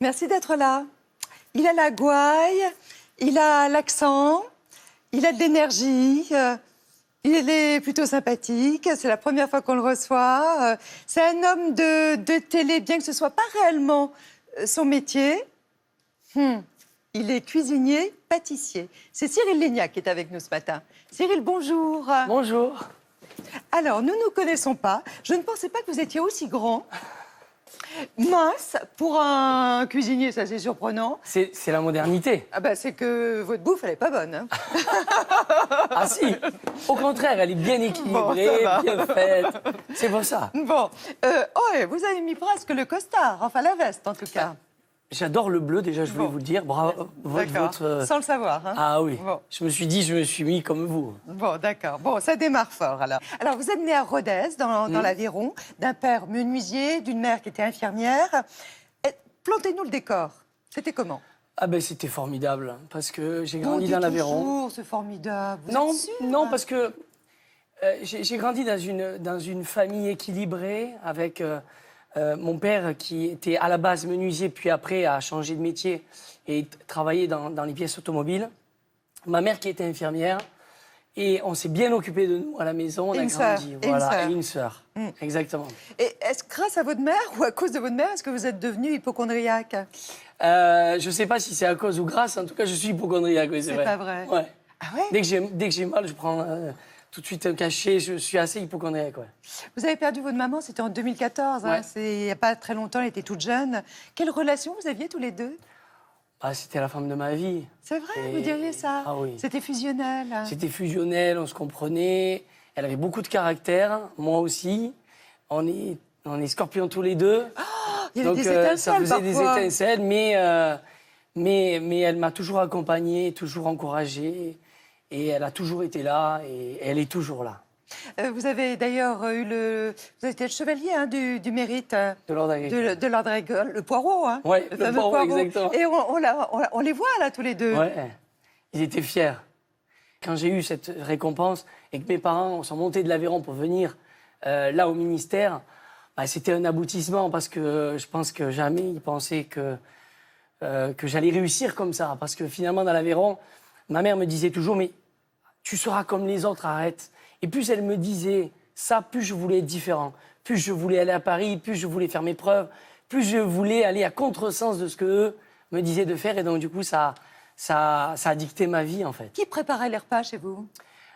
Merci d'être là. Il a la gouaille, il a l'accent, il a de l'énergie, il est plutôt sympathique. C'est la première fois qu'on le reçoit. C'est un homme de télé, bien que ce ne soit pas réellement son métier. Il est cuisinier, pâtissier. C'est Cyril Lignac qui est avec nous ce matin. Cyril, bonjour. Bonjour. Alors, nous ne nous connaissons pas. Je ne pensais pas que vous étiez aussi grand. Mince, pour un cuisinier, ça c'est surprenant. C'est la modernité. Ah bah c'est que votre bouffe, elle est pas bonne. Hein. Ah si, au contraire, elle est bien équilibrée, Bon, bien faite. C'est pour ça. Bon, ouais, vous avez mis presque le costard, enfin la veste en tout cas. J'adore le bleu, déjà, je voulais vous le dire. Bravo. D'accord, sans le savoir. Hein. Ah oui, bon. je me suis dit, je me suis mis comme vous. Bon, d'accord. Bon, ça démarre fort alors. Alors, vous êtes né à Rodez, dans l'Aveyron, d'un père menuisier, d'une mère qui était infirmière. Plantez-nous le décor. C'était comment? Ah ben c'était formidable, parce que j'ai grandi dans l'Aveyron. Toujours, c'est formidable. Vous Non, êtes sûr, non, hein? parce que j'ai grandi dans une famille équilibrée, avec mon père qui était à la base menuisier, puis après a changé de métier et travaillait dans les pièces automobiles. Ma mère qui était infirmière. Et on s'est bien occupé de nous à la maison, on a grandi. Voilà, et une sœur. Exactement. Et est-ce grâce à votre mère ou à cause de votre mère, est-ce que vous êtes devenu hypocondriaque? Je ne sais pas si c'est à cause ou grâce, en tout cas je suis hypocondriaque, oui, c'est vrai. C'est pas vrai? Ouais. Ah ouais? Dès que j'ai mal, je prends tout de suite un cachet, je suis assez hypocondriaque, ouais. Vous avez perdu votre maman, c'était en 2014, hein, Ouais. il n'y a pas très longtemps, elle était toute jeune. Quelle relation vous aviez tous les deux? Ah, c'était la femme de ma vie. C'est vrai, Et- vous diriez ça? Ah oui. C'était fusionnel. C'était fusionnel, on se comprenait. Elle avait beaucoup de caractère, moi aussi. On est scorpions tous les deux. Il y avait Donc des étincelles ça faisait des parfois. étincelles, mais elle m'a toujours accompagné, toujours encouragé. Et elle a toujours été là, et elle est toujours là. Vous avez d'ailleurs vous avez été le chevalier hein, du mérite De l'ordre agricole. de l'ordre agricole, le poireau, hein, Ouais, le fameux poireau, exactement. Et on les voit là tous les deux. Ouais, ils étaient fiers. Quand j'ai eu cette récompense et que mes parents sont montés de l'Aveyron pour venir là au ministère, bah, c'était un aboutissement parce que je pense que jamais ils pensaient que j'allais réussir comme ça. Parce que finalement, dans l'Aveyron, ma mère me disait toujours « mais tu seras comme les autres, arrête ». Et plus elle me disait ça, plus je voulais être différent. Plus je voulais aller à Paris, plus je voulais faire mes preuves, plus je voulais aller à contresens de ce qu'eux me disaient de faire. Et donc, du coup, ça a dicté ma vie, en fait. Qui préparait les repas chez vous?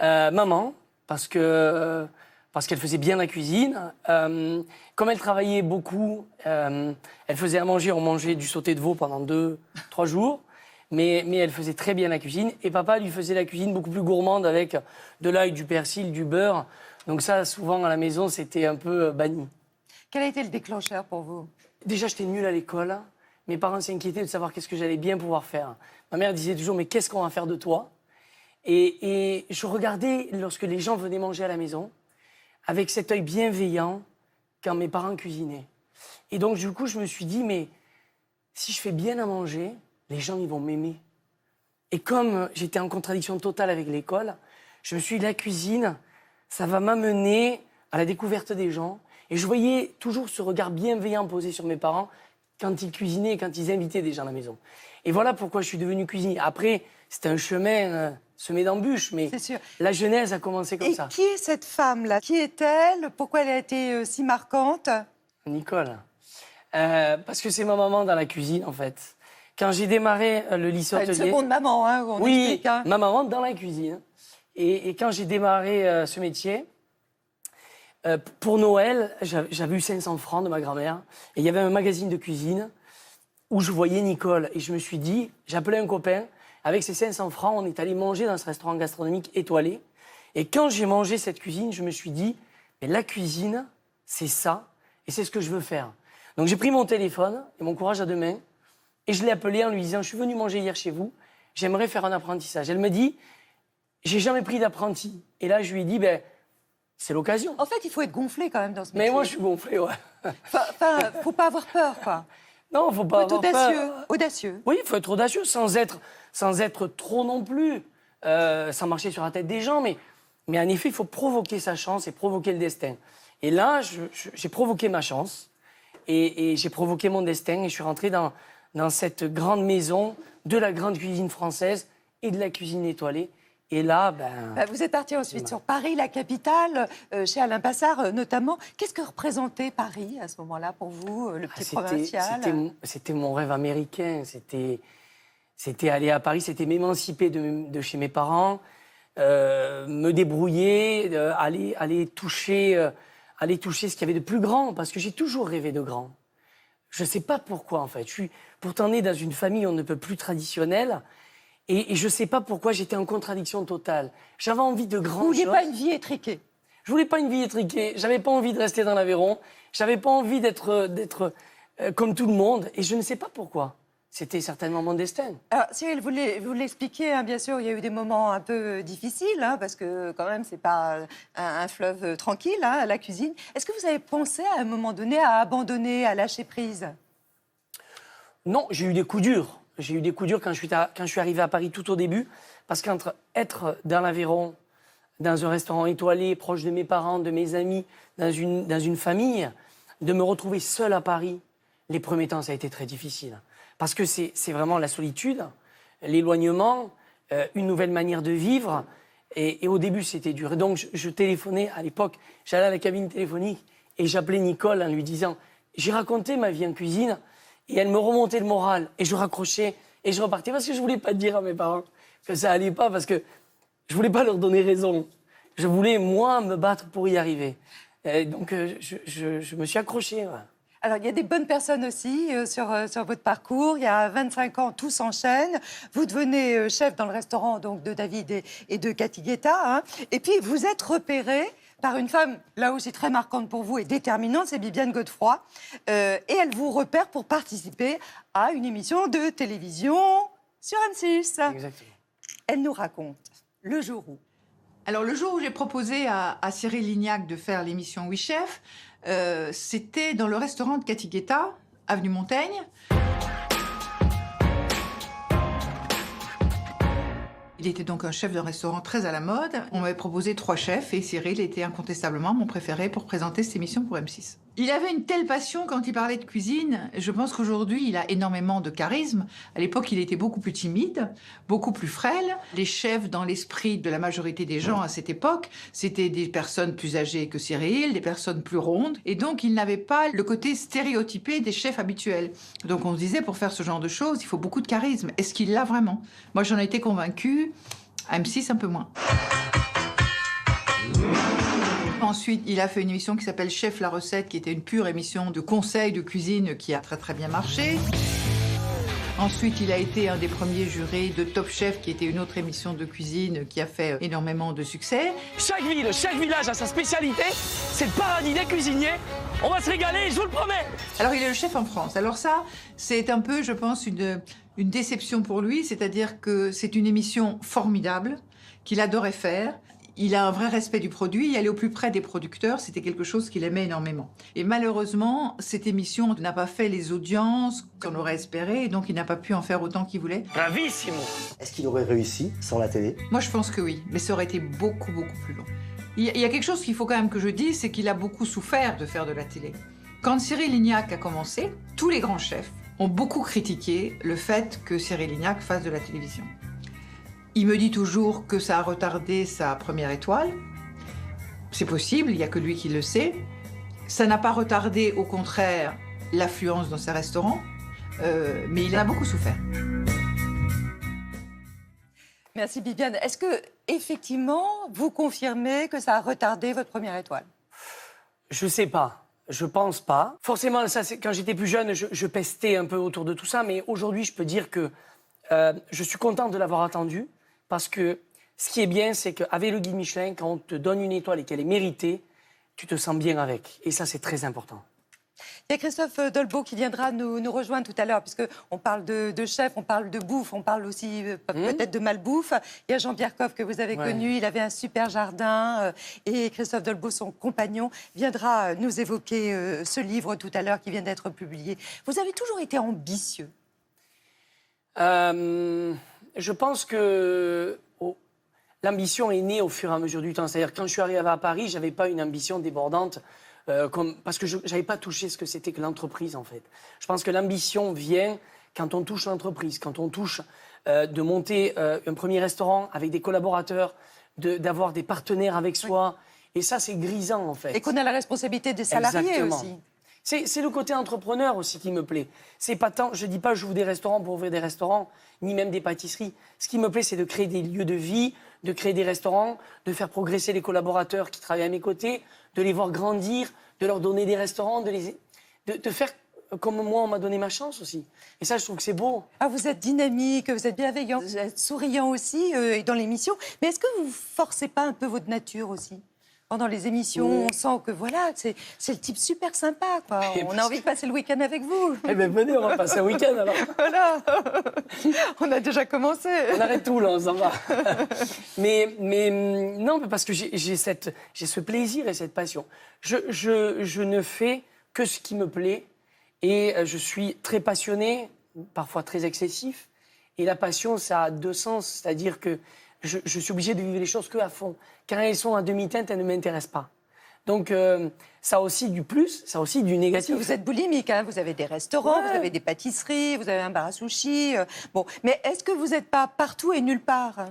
Maman, parce qu'elle faisait bien la cuisine. Comme elle travaillait beaucoup, elle faisait à manger. On mangeait du sauté de veau pendant 2-3 jours. Mais elle faisait très bien la cuisine. Et papa lui faisait la cuisine beaucoup plus gourmande avec de l'ail, du persil, du beurre. Donc ça, souvent, à la maison, c'était un peu banni. Quel a été le déclencheur pour vous? Déjà, j'étais nulle à l'école. Mes parents s'inquiétaient de savoir qu'est-ce que j'allais bien pouvoir faire. Ma mère disait toujours, mais qu'est-ce qu'on va faire de toi? Et je regardais, lorsque les gens venaient manger à la maison, avec cet œil bienveillant, quand mes parents cuisinaient. Et donc, du coup, je me suis dit, mais si je fais bien à manger, les gens, ils vont m'aimer. Et comme j'étais en contradiction totale avec l'école, je me suis dit, la cuisine, ça va m'amener à la découverte des gens. Et je voyais toujours ce regard bienveillant posé sur mes parents quand ils cuisinaient et quand ils invitaient des gens à la maison. Et voilà pourquoi je suis devenu cuisinier. Après, c'était un chemin semé d'embûches, mais C'est sûr. la genèse a commencé comme Et ça. qui est cette femme-là? Qui est-elle? Pourquoi elle a été si marquante? Nicole. Parce que c'est ma maman dans la cuisine, en fait. Quand j'ai démarré le lycée Une hôtelier... seconde maman, hein, on Oui, explique. Hein. ma maman dans la cuisine. Et quand j'ai démarré ce métier, pour Noël, j'avais eu 500 francs de ma grand-mère. Et il y avait un magazine de cuisine où je voyais Nicole. Et je me suis dit, j'appelais un copain. Avec ces 500 francs, on est allé manger dans ce restaurant gastronomique étoilé. Et quand j'ai mangé cette cuisine, je me suis dit, mais la cuisine, c'est ça. Et c'est ce que je veux faire. Donc j'ai pris mon téléphone et mon courage à deux mains. Et je l'ai appelée en lui disant, je suis venu manger hier chez vous. J'aimerais faire un apprentissage. Elle me dit, j'ai jamais pris d'apprenti. Et là, je lui ai dit, ben, c'est l'occasion. En fait, il faut être gonflé quand même dans ce métier. Mais moi, je suis gonflé, ouais. Enfin, faut pas avoir peur, quoi. Non, faut pas Faut être avoir audacieux. peur. Audacieux. Oui, il faut être audacieux, sans être trop non plus, sans marcher sur la tête des gens. Mais en effet, il faut provoquer sa chance et provoquer le destin. Et là, j'ai provoqué ma chance et j'ai provoqué mon destin et je suis rentré dans dans cette grande maison de la grande cuisine française et de la cuisine étoilée. Et là, vous êtes parti ensuite sur Paris, la capitale, chez Alain Passard notamment. Qu'est-ce que représentait Paris à ce moment-là pour vous, le petit provincial? C'était mon rêve américain. C'était aller à Paris, c'était m'émanciper de chez mes parents, me débrouiller, aller toucher ce qu'il y avait de plus grand, parce que j'ai toujours rêvé de grand. Je ne sais pas pourquoi, en fait. Je suis pourtant né dans une famille on ne peut plus traditionnelle. Et je ne sais pas pourquoi j'étais en contradiction totale. J'avais envie de grandes choses. Vous ne vouliez pas une vie étriquée? Je ne voulais pas une vie étriquée. Je n'avais pas envie de rester dans l'Aveyron. Je n'avais pas envie d'être comme tout le monde. Et je ne sais pas pourquoi. C'était certainement mon destin. Alors, Cyril, vous l'expliquiez, hein, bien sûr, il y a eu des moments un peu difficiles, hein, parce que quand même, ce n'est pas un fleuve tranquille, hein, la cuisine. Est-ce que vous avez pensé à un moment donné à abandonner, à lâcher prise? Non, j'ai eu des coups durs. J'ai eu des coups durs quand je suis arrivé à Paris tout au début, parce qu'entre être dans l'Aveyron, dans un restaurant étoilé, proche de mes parents, de mes amis, dans une famille, de me retrouver seul à Paris, les premiers temps, ça a été très difficile. Parce que c'est vraiment la solitude, l'éloignement, une nouvelle manière de vivre. Et au début, c'était dur. Et donc, je téléphonais à l'époque, j'allais à la cabine téléphonique et j'appelais Nicole en lui disant, j'ai raconté ma vie en cuisine. Et elle me remontait le moral. Et je raccrochais et je repartais parce que je ne voulais pas dire à mes parents que ça n'allait pas, parce que je ne voulais pas leur donner raison. Je voulais, moi, me battre pour y arriver. Et donc, je me suis accroché. Ouais. Alors, il y a des bonnes personnes aussi sur votre parcours. Il y a 25 ans, tout s'enchaîne. Vous devenez chef dans le restaurant donc, de David et de Cathy Guetta. Hein. Et puis, vous êtes repéré par une femme, là aussi très marquante pour vous et déterminante, c'est Bibiane Godefroy. Et elle vous repère pour participer à une émission de télévision sur M6. Exactement. Elle nous raconte le jour où. Alors, le jour où j'ai proposé à Cyril Lignac de faire l'émission Oui Chef, c'était dans le restaurant de Cathy Guetta, avenue Montaigne. Il était donc un chef d'un restaurant très à la mode. On m'avait proposé 3 chefs et Cyril était incontestablement mon préféré pour présenter cette émission pour M6. Il avait une telle passion quand il parlait de cuisine. Je pense qu'aujourd'hui, il a énormément de charisme. À l'époque, il était beaucoup plus timide, beaucoup plus frêle. Les chefs, dans l'esprit de la majorité des gens à cette époque, c'était des personnes plus âgées que Cyril, des personnes plus rondes. Et donc, il n'avait pas le côté stéréotypé des chefs habituels. Donc, on se disait, pour faire ce genre de choses, il faut beaucoup de charisme. Est-ce qu'il l'a vraiment? Moi, j'en ai été convaincue. À M6, un peu moins. Ensuite, il a fait une émission qui s'appelle Chef la recette, qui était une pure émission de conseils de cuisine qui a très très bien marché. Ensuite, il a été un des premiers jurés de Top Chef, qui était une autre émission de cuisine qui a fait énormément de succès. Chaque ville, chaque village a sa spécialité. C'est le paradis des cuisiniers. On va se régaler, je vous le promets. Alors, il est le chef en France. Alors ça, c'est un peu, je pense, une déception pour lui. C'est-à-dire que c'est une émission formidable qu'il adorait faire. Il a un vrai respect du produit, il allait au plus près des producteurs, c'était quelque chose qu'il aimait énormément. Et malheureusement, cette émission n'a pas fait les audiences qu'on aurait espéré, et donc il n'a pas pu en faire autant qu'il voulait. Bravissimo. Est-ce qu'il aurait réussi sans la télé? Moi, je pense que oui, mais ça aurait été beaucoup, beaucoup plus long. Il y a quelque chose qu'il faut quand même que je dise, c'est qu'il a beaucoup souffert de faire de la télé. Quand Cyril Lignac a commencé, tous les grands chefs ont beaucoup critiqué le fait que Cyril Lignac fasse de la télévision. Il me dit toujours que ça a retardé sa première étoile. C'est possible, il n'y a que lui qui le sait. Ça n'a pas retardé, au contraire, l'affluence dans ses restaurants, mais il en a beaucoup souffert. Merci Bibiane. Est-ce que, effectivement, vous confirmez que ça a retardé votre première étoile? Je sais pas. Je pense pas. Forcément, ça, quand j'étais plus jeune, je pestais un peu autour de tout ça, mais aujourd'hui, je peux dire que je suis content de l'avoir attendu. Parce que ce qui est bien, c'est qu'avec le guide Michelin, quand on te donne une étoile et qu'elle est méritée, tu te sens bien avec. Et ça, c'est très important. Il y a Christophe Dolbeau qui viendra nous rejoindre tout à l'heure, puisqu'on parle de chef, on parle de bouffe, on parle aussi peut-être de malbouffe. Il y a Jean-Pierre Coff que vous avez connu, il avait un super jardin. Et Christophe Dolbeau, son compagnon, viendra nous évoquer ce livre tout à l'heure qui vient d'être publié. Vous avez toujours été ambitieux. Je pense que l'ambition est née au fur et à mesure du temps. C'est-à-dire quand je suis arrivé à Paris, je n'avais pas une ambition débordante parce que je n'avais pas touché ce que c'était que l'entreprise, en fait. Je pense que l'ambition vient quand on touche l'entreprise, quand on touche de monter un premier restaurant avec des collaborateurs, d'avoir des partenaires avec soi. Et ça, c'est grisant, en fait. Et qu'on a la responsabilité des salariés Exactement. aussi. C'est le côté entrepreneur aussi qui me plaît. C'est pas tant, je dis pas j'ouvre des restaurants pour ouvrir des restaurants, ni même des pâtisseries. Ce qui me plaît, c'est de créer des lieux de vie, de créer des restaurants, de faire progresser les collaborateurs qui travaillent à mes côtés, de les voir grandir, de leur donner des restaurants, de faire comme moi, on m'a donné ma chance aussi. Et ça, je trouve que c'est beau. Ah, vous êtes dynamique, vous êtes bienveillant, vous êtes souriant aussi dans l'émission. Mais est-ce que vous forcez pas un peu votre nature aussi ? Pendant les émissions, on sent que voilà, c'est le type super sympa, quoi. On a envie de passer le week-end avec vous. Eh bien, venez, on va passer un week-end alors. Voilà. On a déjà commencé. On arrête tout, là, on s'en va. mais non, parce que j'ai ce plaisir et cette passion. Je ne fais que ce qui me plaît et je suis très passionné, parfois très excessif. Et la passion, ça a deux sens, c'est-à-dire que je suis obligé de vivre les choses que à fond. Quand elles sont à demi-teinte, elles ne m'intéressent pas. Donc, ça a aussi du plus, ça a aussi du négatif. Vous êtes boulimique, hein, vous avez des restaurants, vous avez des pâtisseries, vous avez un bar à sushi. Bon, mais est-ce que vous n'êtes pas partout et nulle part ?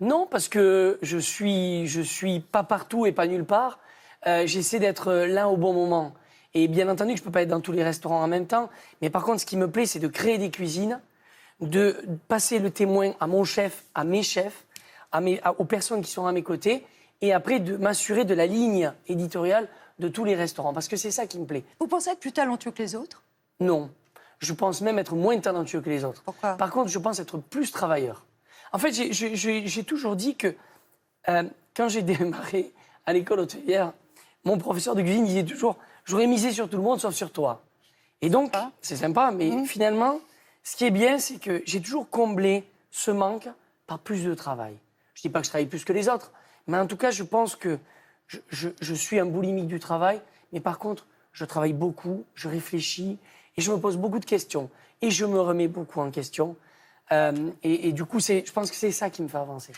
Non, parce que je suis pas partout et pas nulle part. J'essaie d'être là au bon moment. Et bien entendu que je peux pas être dans tous les restaurants en même temps. Mais par contre, ce qui me plaît, c'est de créer des cuisines, de passer le témoin à mon chef, à mes chefs, aux personnes qui sont à mes côtés, et après de m'assurer de la ligne éditoriale de tous les restaurants. Parce que c'est ça qui me plaît. Vous pensez être plus talentueux que les autres ? Non. Je pense même être moins talentueux que les autres. Pourquoi ? Par contre, je pense être plus travailleur. En fait, j'ai toujours dit que quand j'ai démarré à l'école hôtelière, mon professeur de cuisine disait toujours « J'aurais misé sur tout le monde sauf sur toi ». Et donc, c'est sympa, mais finalement, ce qui est bien, c'est que j'ai toujours comblé ce manque par plus de travail. Je ne dis pas que je travaille plus que les autres, mais en tout cas, je pense que je suis un boulimique du travail, mais par contre, je travaille beaucoup, je réfléchis et je me pose beaucoup de questions. Et je me remets beaucoup en question. Et du coup, je pense que c'est ça qui me fait avancer.